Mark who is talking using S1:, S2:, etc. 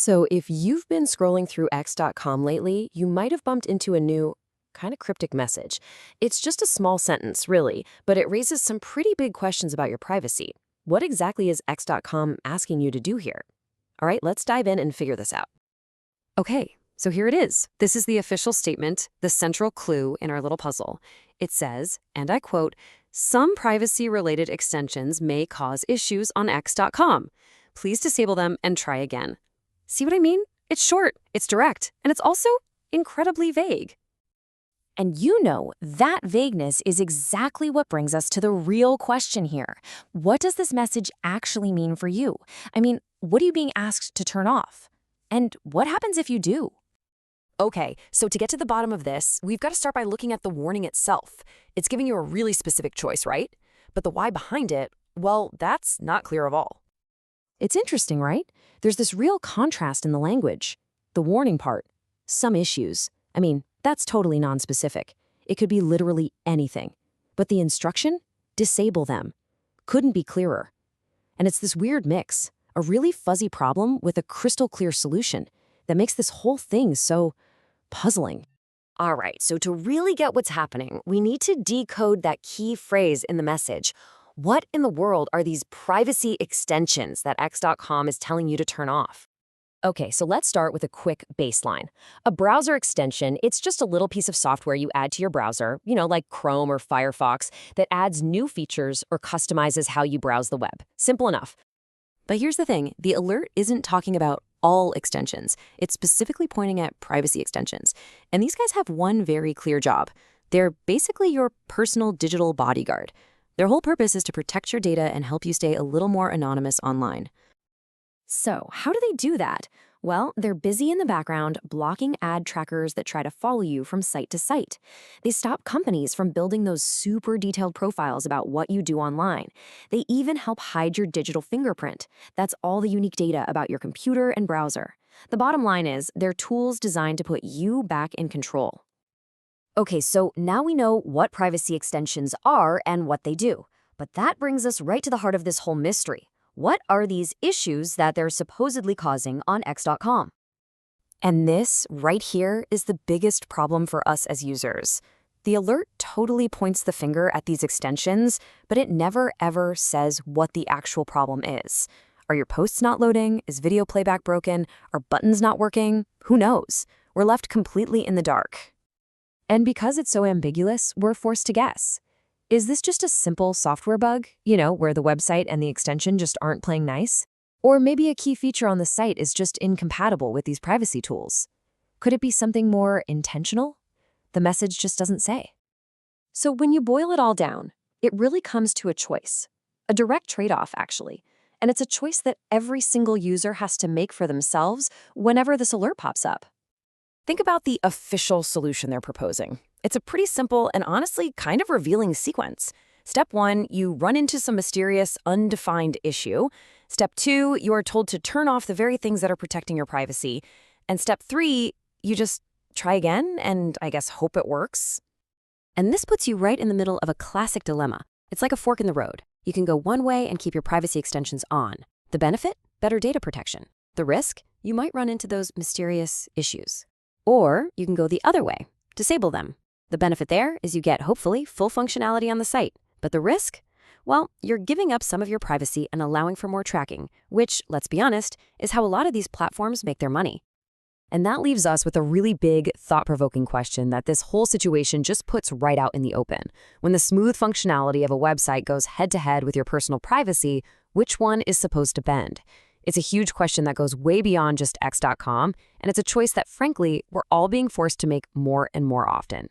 S1: So, if you've been scrolling through X.com lately, you might have bumped into a new, kind of cryptic message. It's just a small sentence, really, but it raises some pretty big questions about your privacy. What exactly is X.com asking you to do here? All right, let's dive in and figure this out. Okay, so here it is. This is the official statement, the central clue in our little puzzle. It says, and I quote, some privacy-related extensions may cause issues on X.com. Please disable them and try again. See what I mean? It's short, it's direct, and it's also incredibly vague.
S2: And you know, that vagueness is exactly what brings us to the real question here. What does this message actually mean for you? I mean, what are you being asked to turn off? And what happens if you do?
S1: Okay, so to get to the bottom of this, we've got to start by looking at the warning itself. It's giving you a really specific choice, right? But the why behind it, well, that's not clear at all. It's interesting, right? There's this real contrast in the language. The warning part, some issues. I mean, that's totally nonspecific. It could be literally anything. But the instruction, disable them, couldn't be clearer. And it's this weird mix, a really fuzzy problem with a crystal clear solution that makes this whole thing so puzzling. All right, so to really get what's happening, we need to decode that key phrase in the message. What in the world are these privacy extensions that X.com is telling you to turn off? Okay, so let's start with a quick baseline. A browser extension, it's just a little piece of software you add to your browser, like Chrome or Firefox, that adds new features or customizes how you browse the web. Simple enough. But here's the thing, the alert isn't talking about all extensions. It's specifically pointing at privacy extensions. And these guys have one very clear job. They're basically your personal digital bodyguard. Their whole purpose is to protect your data and help you stay a little more anonymous online. So, how do they do that? Well, they're busy in the background blocking ad trackers that try to follow you from site to site. They stop companies from building those super detailed profiles about what you do online. They even help hide your digital fingerprint. That's all the unique data about your computer and browser. The bottom line is, they're tools designed to put you back in control. Okay, so now we know what privacy extensions are and what they do. But that brings us right to the heart of this whole mystery. What are these issues that they're supposedly causing on X.com? And this, right here, is the biggest problem for us as users. The alert totally points the finger at these extensions, but it never ever says what the actual problem is. Are your posts not loading? Is video playback broken? Are buttons not working? Who knows? We're left completely in the dark. And because it's so ambiguous, we're forced to guess. Is this just a simple software bug, where the website and the extension just aren't playing nice? Or maybe a key feature on the site is just incompatible with these privacy tools? Could it be something more intentional? The message just doesn't say. So when you boil it all down, it really comes to a choice. A direct trade-off, actually. And it's a choice that every single user has to make for themselves whenever this alert pops up. Think about the official solution they're proposing. It's a pretty simple and honestly kind of revealing sequence. Step 1, you run into some mysterious, undefined issue. Step 2, you are told to turn off the very things that are protecting your privacy. And step 3, you just try again and I guess hope it works. And this puts you right in the middle of a classic dilemma. It's like a fork in the road. You can go one way and keep your privacy extensions on. The benefit? Better data protection. The risk? You might run into those mysterious issues. Or you can go the other way, disable them. The benefit there is you get, hopefully, full functionality on the site. But the risk? Well, you're giving up some of your privacy and allowing for more tracking, which, let's be honest, is how a lot of these platforms make their money. And that leaves us with a really big, thought-provoking question that this whole situation just puts right out in the open. When the smooth functionality of a website goes head-to-head with your personal privacy, which one is supposed to bend? It's a huge question that goes way beyond just X.com, and it's a choice that, frankly, we're all being forced to make more and more often.